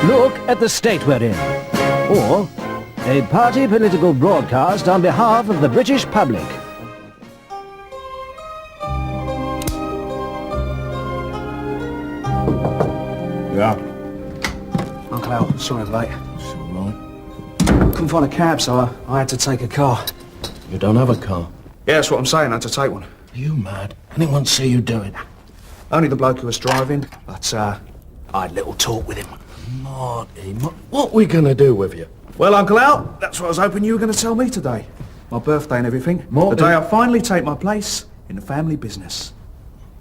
Look at the state we're in. Or a party political broadcast on behalf of the British public. Yeah. Uncle Al, sorry I'm late. It's all right. Couldn't find a cab, so I had to take a car. You don't have a car? Yeah, that's what I'm saying, I had to take one. Are you mad? Anyone see you do it? Only the bloke who was driving, but I had a little talk with him. Marty, what are we going to do with you? Well, Uncle Al, that's what I was hoping you were going to tell me today. My birthday and everything. Marty. The day I finally take my place in the family business.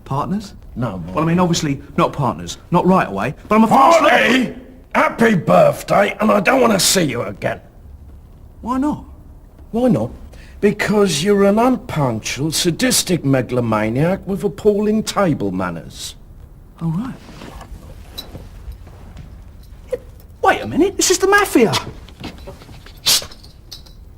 Partners? No, Marty. Well, I mean, obviously, not partners. Not right away, but I'm a Marty! Happy birthday, and I don't want to see you again. Why not? Why not? Because you're an unpunctual, sadistic megalomaniac with appalling table manners. Oh, right. Wait a minute, this is the Mafia.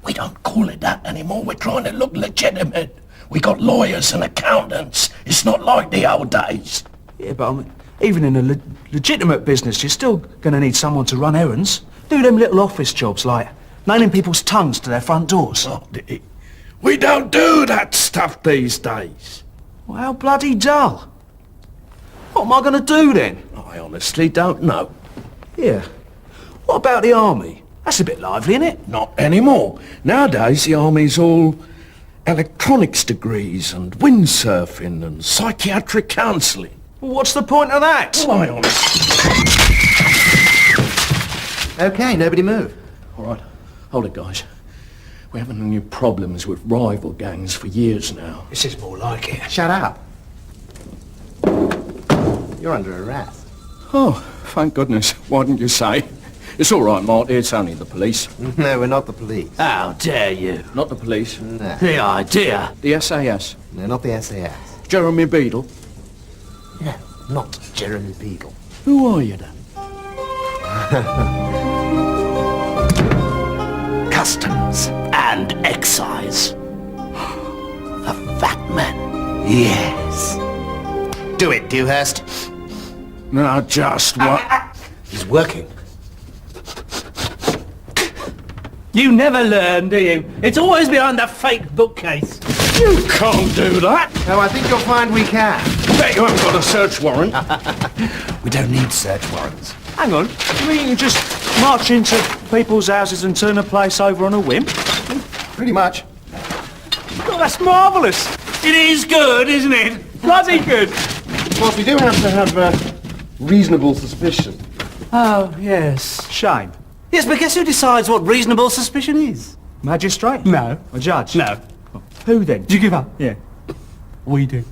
We don't call it that anymore. We're trying to look legitimate. We got lawyers and accountants. It's not like the old days. Yeah, but I mean, even in a legitimate business, you're still going to need someone to run errands. Do them little office jobs like nailing people's tongues to their front doors. Marty, we don't do that stuff these days. Well, how bloody dull. What am I going to do then? I honestly don't know. Yeah. What about the army? That's a bit lively, isn't it? Not anymore. Nowadays, the army's all electronics degrees and windsurfing and psychiatric counselling. Well, what's the point of that? Well, I honestly... Okay, nobody move. All right, hold it, guys. We're having new problems with rival gangs for years now. This is more like it. Shut up. You're under arrest. Oh, thank goodness. Why didn't you say? It's all right, Marty. It's only the police. No, we're not the police. How dare you? Not the police. No, The idea. The SAS. no, not the SAS. Jeremy Beadle. No, not Jeremy Beadle. Who are you, then? Customs and excise. The fat man. Yes. Do it, Dewhurst. No, just what... He's working. You never learn, do you? It's always behind the fake bookcase. You can't do that. Oh, I think you'll find we can. Bet you haven't got a search warrant. We don't need search warrants. Hang on. You mean you can just march into people's houses and turn the place over on a whim? Pretty much. Oh, that's marvellous. It is good, isn't it? Bloody good. Of course, we do have to have reasonable suspicion. Oh, yes. Shame. Yes, but guess who decides what reasonable suspicion is? Magistrate? No. A judge? No. Who then? Do you give up? Yeah. We do.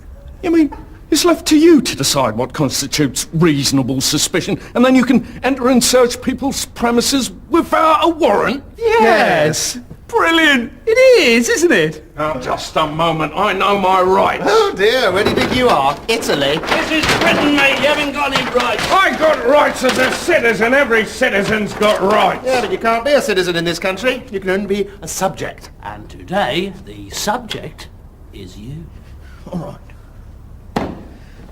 You mean, it's left to you to decide what constitutes reasonable suspicion, and then you can enter and search people's premises without a warrant? Yes. Brilliant. It is, isn't it? Now, just a moment. I know my rights. Oh dear, where do you think you are? Italy. This is Britain, mate. You haven't got any rights. I got rights as a citizen. Every citizen's got rights. Yeah, but you can't be a citizen in this country. You can only be a subject. And today, the subject is you. All right.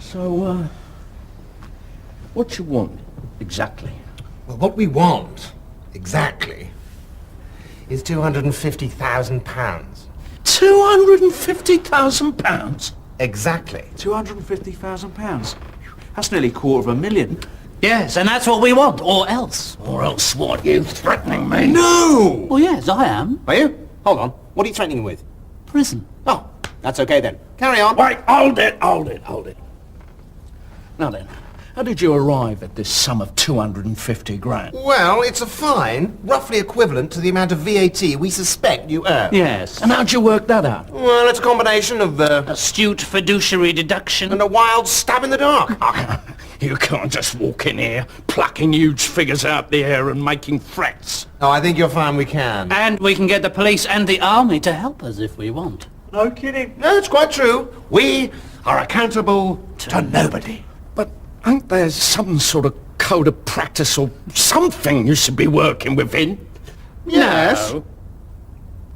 So, what you want, exactly? Well, what we want, exactly, is £250,000. £250,000? Exactly. £250,000. That's nearly $250,000. Yes, and that's what we want, or else. Or else what? You threatening me? No! Well, yes, I am. Are you? Hold on. What are you threatening with? Prison. Oh, that's okay then. Carry on. Wait, hold it. Now then, how did you arrive at this sum of 250 grand? Well, it's a fine, roughly equivalent to the amount of VAT we suspect you earn. Yes. And how'd you work that out? Well, it's a combination of Astute fiduciary deduction. and a wild stab in the dark. You can't just walk in here, plucking huge figures out the air and making threats. Oh, I think you'll find we can. And we can get the police and the army to help us if we want. No kidding. No, it's quite true. We are accountable to nobody. But ain't there some sort of code of practice or something you should be working within? Yes. No.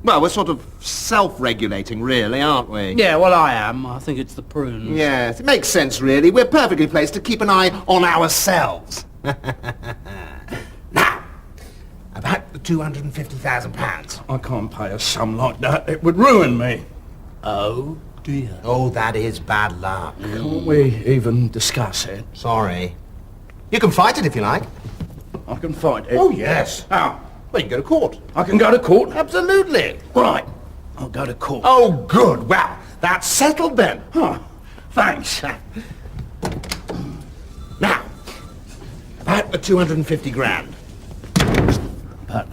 Well, we're sort of self-regulating, really, aren't we? Yeah, well, I am. I think it's the prunes. Yes, it makes sense, really. We're perfectly placed to keep an eye on ourselves. £250,000. I can't pay a sum like that. It would ruin me. Oh, dear. Oh, that is bad luck. Can't we even discuss it? Sorry. You can fight it if you like. I can fight it. Oh, yes. How? Well, you can go to court. I can go to court? Absolutely. Right. I'll go to court. Oh, good. Well, that's settled then. Huh. Thanks. Now, about the 250 grand. But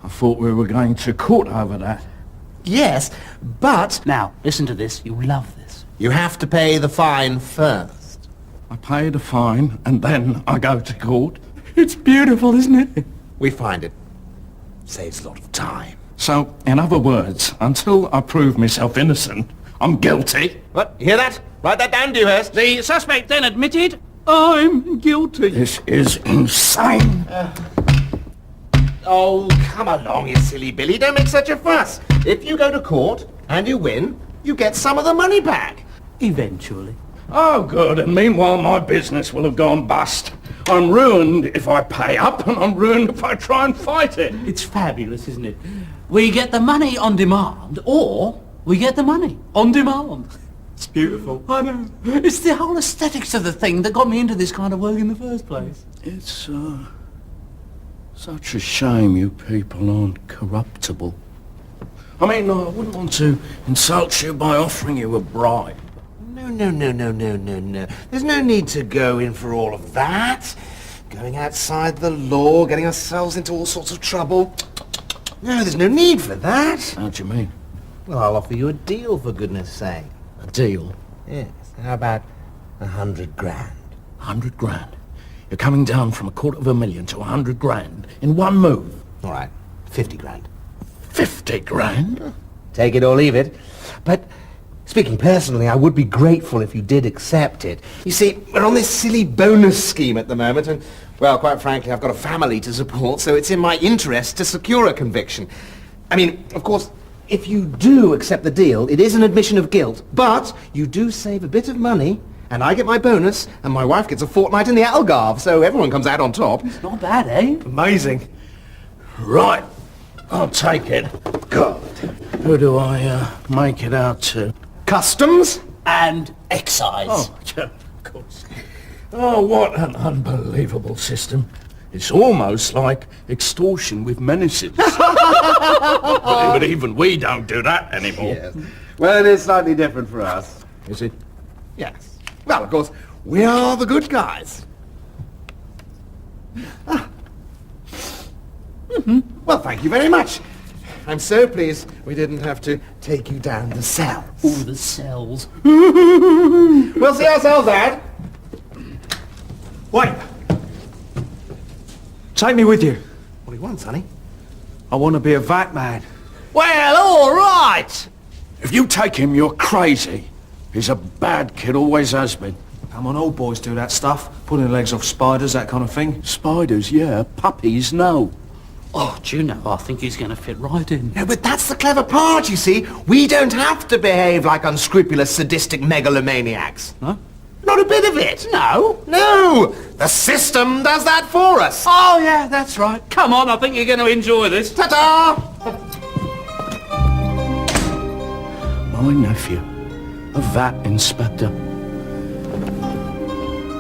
I thought we were going to court over that. Yes, but Now, listen to this. You'll love this. you have to pay the fine first. I pay the fine and then I go to court. It's beautiful, isn't it? We find it saves a lot of time. So, in other words, until I prove myself innocent, I'm guilty. What? You hear that? Write that down, Dewhurst. The suspect then admitted. I'm guilty. This is insane. Oh, come along, you silly Billy. Don't make such a fuss. If you go to court and you win, you get some of the money back. Eventually. Oh, good. And meanwhile, my business will have gone bust. I'm ruined if I pay up, and I'm ruined if I try and fight it. It's fabulous, isn't it? We get the money on demand, or we get the money on demand. It's beautiful. I know. It's the whole aesthetics of the thing that got me into this kind of work in the first place. It's, such a shame you people aren't corruptible. I mean, I wouldn't want to insult you by offering you a bribe. No. There's no need to go in for all of that. Going outside the law, getting ourselves into all sorts of trouble. No, there's no need for that. How do you mean? Well, I'll offer you a deal, for goodness sake. A deal? Yes. How about 100 grand? 100 grand. You're coming down from $250,000 to 100 grand in one move. All right. 50 grand. 50 grand? Take it or leave it. But speaking personally, I would be grateful if you did accept it. You see, we're on this silly bonus scheme at the moment, and, well, quite frankly, I've got a family to support, so it's in my interest to secure a conviction. I mean, of course, if you do accept the deal, it is an admission of guilt, but you do save a bit of money, and I get my bonus, and my wife gets a fortnight in the Algarve, so everyone comes out on top. Not bad, eh? Amazing. Right. I'll take it. God. Who do I, make it out to? Customs? And excise. Oh, yeah, of course. Oh, what an unbelievable system. It's almost like extortion with menaces. But even we don't do that anymore. Yes. Well, it is slightly different for us. Is it? Yes. Well, of course, we are the good guys. Well, thank you very much. I'm so pleased we didn't have to take you down the cells. All the cells. We'll see ourselves out. Wait! Take me with you. What do you want, sonny? I want to be a VAT man. Well, all right. If you take him, you're crazy. He's a bad kid, always has been. Come on, old boys do that stuff. Pulling legs off spiders, that kind of thing. Spiders, yeah. Puppies, no. Oh, do you know, I think he's going to fit right in. No, but that's the clever part, you see. We don't have to behave like unscrupulous, sadistic megalomaniacs. No? Not a bit of it. No? No! The system does that for us. Oh, yeah, that's right. Come on, I think you're going to enjoy this. Ta-ta! My nephew, a VAT inspector.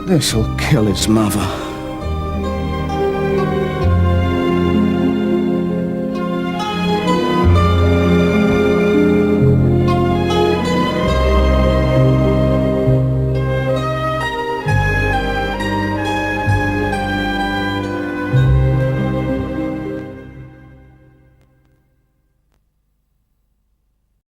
This'll kill his mother.